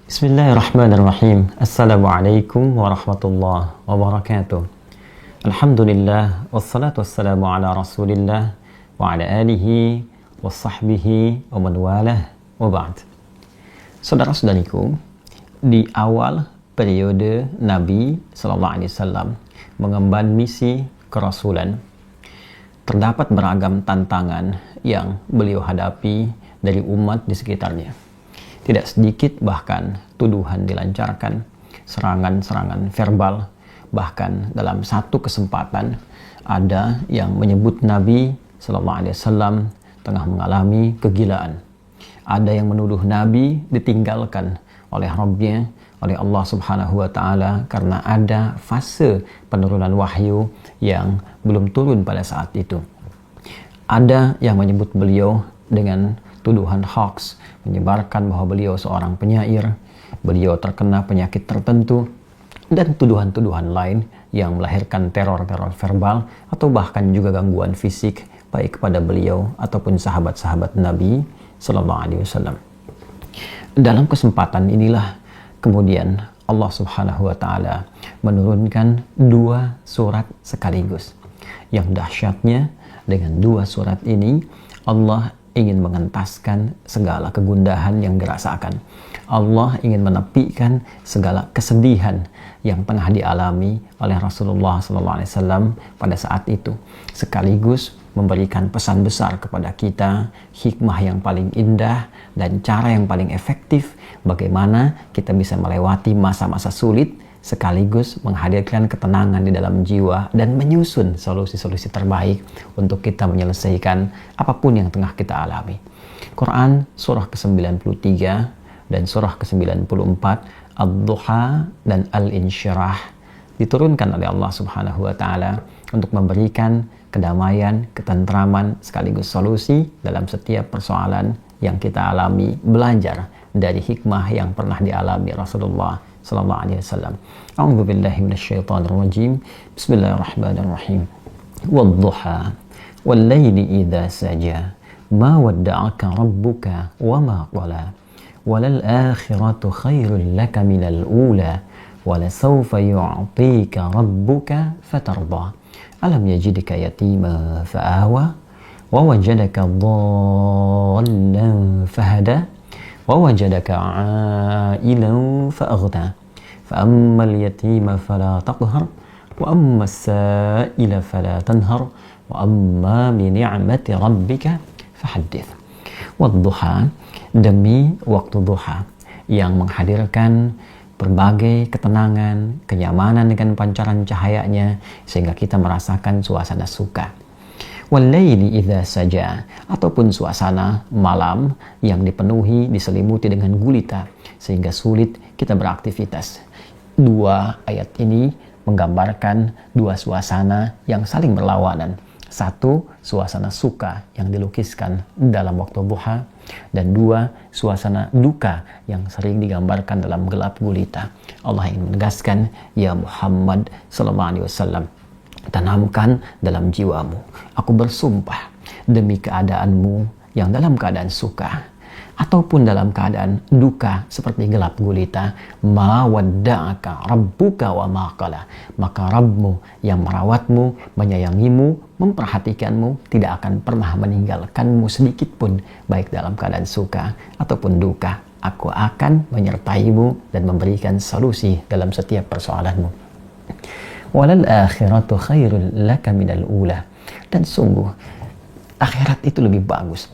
Bismillahirrahmanirrahim. Assalamualaikum warahmatullahi wabarakatuh. Alhamdulillah, wassalatu wassalamu ala rasulillah wa ala alihi wa sahbihi wa man walah wa ba'd. Saudara-saudariku, di awal periode Nabi SAW mengemban misi kerasulan, terdapat beragam tantangan yang beliau hadapi dari umat di sekitarnya. Tidak sedikit bahkan tuduhan dilancarkan, serangan-serangan verbal, bahkan dalam satu kesempatan ada yang menyebut Nabi SAW tengah mengalami kegilaan. Ada yang menuduh Nabi ditinggalkan oleh Rabbnya, oleh Allah Subhanahu wa Ta'ala, karena ada fase penurunan wahyu yang belum turun pada saat itu. Ada yang menyebut beliau dengan tuduhan hoax, menyebarkan bahwa beliau seorang penyair, beliau terkena penyakit tertentu, dan tuduhan-tuduhan lain yang melahirkan teror-teror verbal atau bahkan juga gangguan fisik baik kepada beliau ataupun sahabat-sahabat Nabi Sallallahu Alaihi Wasallam. Dalam kesempatan inilah kemudian Allah Subhanahu Wa Taala menurunkan dua surat sekaligus. Yang dahsyatnya, dengan dua surat ini Allah ingin mengentaskan segala kegundahan yang dirasakan. Allah ingin menepikan segala kesedihan yang tengah dialami oleh Rasulullah SAW pada saat itu, sekaligus memberikan pesan besar kepada kita, hikmah yang paling indah dan cara yang paling efektif bagaimana kita bisa melewati masa-masa sulit, sekaligus menghadirkan ketenangan di dalam jiwa dan menyusun solusi-solusi terbaik untuk kita menyelesaikan apapun yang tengah kita alami. Quran surah ke-93 dan surah ke-94, Ad-Duha dan Al-Insyirah diturunkan oleh Allah Subhanahu wa Ta'ala untuk memberikan kedamaian, ketentraman sekaligus solusi dalam setiap persoalan yang kita alami, belajar dari hikmah yang pernah dialami Rasulullah sallallahu alaihi wasallam. A'udzu billahi minasyaitonir rajim. Bismillahirrahmanirrahim. Wadduha wal laili idza saja ma wadda'aka rabbuka wama qala walal akhiratu khairul laka minal ula walasawfa yu'tika rabbuka fatarda alam yajidka yatima fa'awa wa wajadaka dhallan fahada ووجدك عائلا فأغنى فأما اليتيم فلا تقهر وأما السائل فلا تنهر وأما بنعمة ربك فحدث. والضحى, demi waktu duha yang menghadirkan berbagai ketenangan, kenyamanan dengan pancaran cahayanya sehingga kita merasakan suasana suka. Walaili idza saja, ataupun suasana malam yang dipenuhi, diselimuti dengan gulita sehingga sulit kita beraktivitas. Dua ayat ini menggambarkan dua suasana yang saling berlawanan. Satu, suasana suka yang dilukiskan dalam waktu duha, dan dua, suasana duka yang sering digambarkan dalam gelap gulita. Allah ingin menegaskan, ya Muhammad sallallahu alaihi wasallam, tanamkan dalam jiwamu, aku bersumpah demi keadaanmu yang dalam keadaan suka ataupun dalam keadaan duka seperti gelap gulita, ma wadda'aka rabbuka wa ma qala, maka Rabbmu yang merawatmu, menyayangimu, memperhatikanmu tidak akan pernah meninggalkanmu sedikit pun, baik dalam keadaan suka ataupun duka. Aku akan menyertaimu dan memberikan solusi dalam setiap persoalanmu. Walal akhiratu khairul laka minal ula, dan sungguh akhirat itu lebih bagus,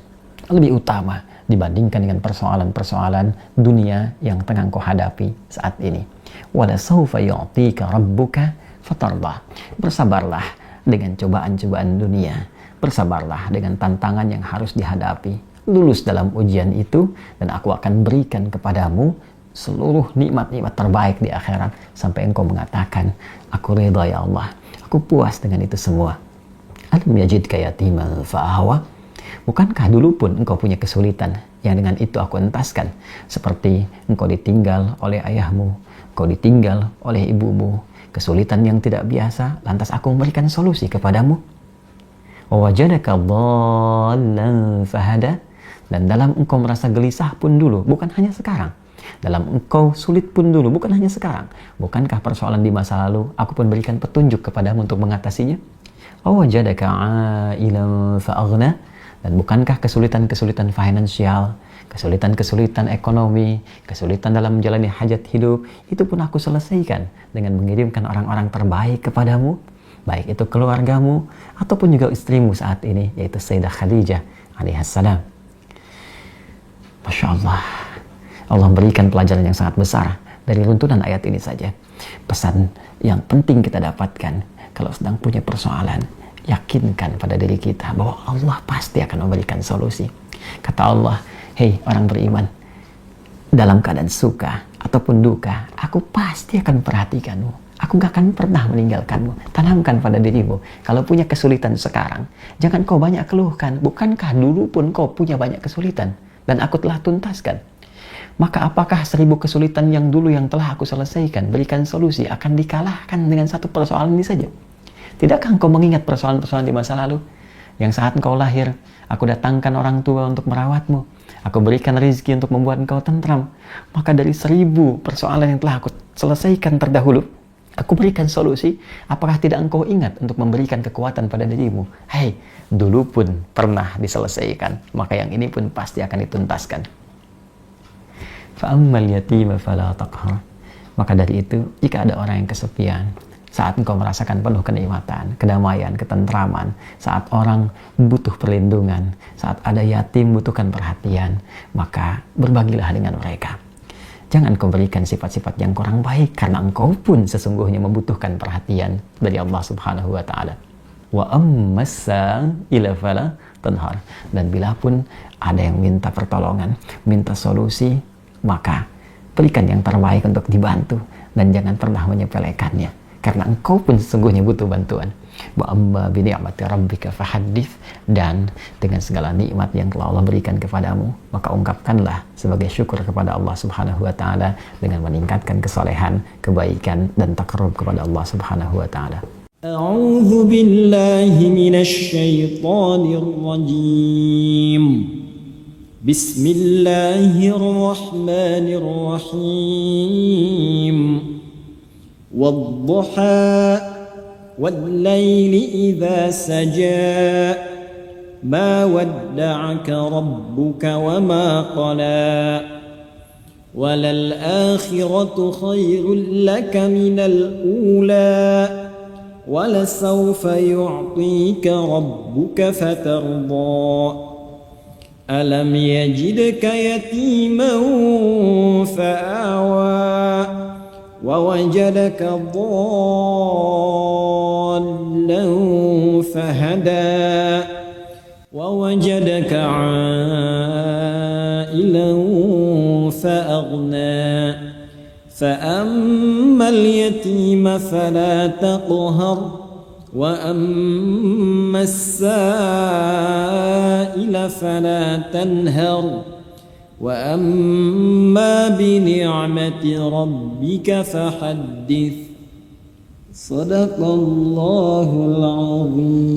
lebih utama dibandingkan dengan persoalan-persoalan dunia yang tengah kau hadapi saat ini. Wala sawfa yu'tika rabbuka fatarda, bersabarlah dengan cobaan-cobaan dunia, bersabarlah dengan tantangan yang harus dihadapi, lulus dalam ujian itu dan aku akan berikan kepadamu seluruh nikmat-nikmat terbaik di akhirat sampai engkau mengatakan, aku ridha ya Allah, aku puas dengan itu semua. Alam yajidka yatiman fa'awa, bukankah dulu pun engkau punya kesulitan yang dengan itu aku entaskan, seperti engkau ditinggal oleh ayahmu, engkau ditinggal oleh ibumu, kesulitan yang tidak biasa, lantas aku memberikan solusi kepadamu. Wa wajadaka dhallan fahada, dan dalam engkau merasa gelisah pun dulu, bukan hanya sekarang, Dalam engkau sulit pun dulu, bukan hanya sekarang. Bukankah persoalan di masa lalu aku pun berikan petunjuk kepadamu untuk mengatasinya? Awajadaka a'ilan fa'aghna. Dan bukankah kesulitan-kesulitan finansial, kesulitan-kesulitan ekonomi, kesulitan dalam menjalani hajat hidup, itu pun aku selesaikan dengan mengirimkan orang-orang terbaik kepadamu, baik itu keluargamu ataupun juga istrimu saat ini, yaitu Sayyidah Khadijah alaihissalam. Masya Allah, Allah berikan pelajaran yang sangat besar dari runtunan ayat ini saja. Pesan yang penting kita dapatkan kalau sedang punya persoalan, yakinkan pada diri kita bahwa Allah pasti akan memberikan solusi. Kata Allah, hei orang beriman, dalam keadaan suka ataupun duka, aku pasti akan perhatikanmu. Aku gak akan pernah meninggalkanmu. Tanamkan pada dirimu, kalau punya kesulitan sekarang, jangan kau banyak keluhkan. Bukankah dulu pun kau punya banyak kesulitan dan aku telah tuntaskan? Maka apakah 1000 kesulitan yang dulu yang telah aku selesaikan, berikan solusi, akan dikalahkan dengan satu persoalan ini saja? Tidakkah engkau mengingat persoalan-persoalan di masa lalu? Yang saat engkau lahir, aku datangkan orang tua untuk merawatmu. Aku berikan rezeki untuk membuat engkau tentram. Maka dari 1000 persoalan yang telah aku selesaikan terdahulu, aku berikan solusi. Apakah tidak engkau ingat untuk memberikan kekuatan pada dirimu? Hei, dulu pun pernah diselesaikan. Maka yang ini pun pasti akan dituntaskan. Fa'ammal yatima fala taqhar. Maka dari itu, jika ada orang yang kesepian, saat engkau merasakan penuh kenikmatan, kedamaian, ketentraman, saat orang butuh perlindungan, saat ada yatim butuhkan perhatian, maka berbagilah dengan mereka. Jangan kau berikan sifat-sifat yang kurang baik, karena engkau pun sesungguhnya membutuhkan perhatian dari Allah Subhanahu wa Ta'ala. Wa ammasan ila fala tanhar. Dan bila pun ada yang minta pertolongan, minta solusi, maka berikan yang terbaik untuk dibantu dan jangan pernah menyepelekannya. Karena engkau pun sesungguhnya butuh bantuan. Wa amma bi ni'mati rabbika fahaddits. Dan dengan segala nikmat yang telah Allah berikan kepadamu, maka ungkapkanlah sebagai syukur kepada Allah Subhanahu wa Ta'ala dengan meningkatkan kesolehan, kebaikan dan takarrub kepada Allah Subhanahu wa Ta'ala. A'udzu billahi minasy syaithanir rajim. Bismillahirrahmanirrahim. والضحى والليل إذا سجى ما ودعك ربك وما قلى وللآخرة خير لك من الأولى ولسوف يعطيك ربك فترضى ألم يجدك يتيما فآوى ووجدك ضالا فهدى ووجدك عائلا فأغنى فأما اليتيم فلا تقهر وأما السائل فلا تنهر وأما بنعمة ربك فحدث صدق الله العظيم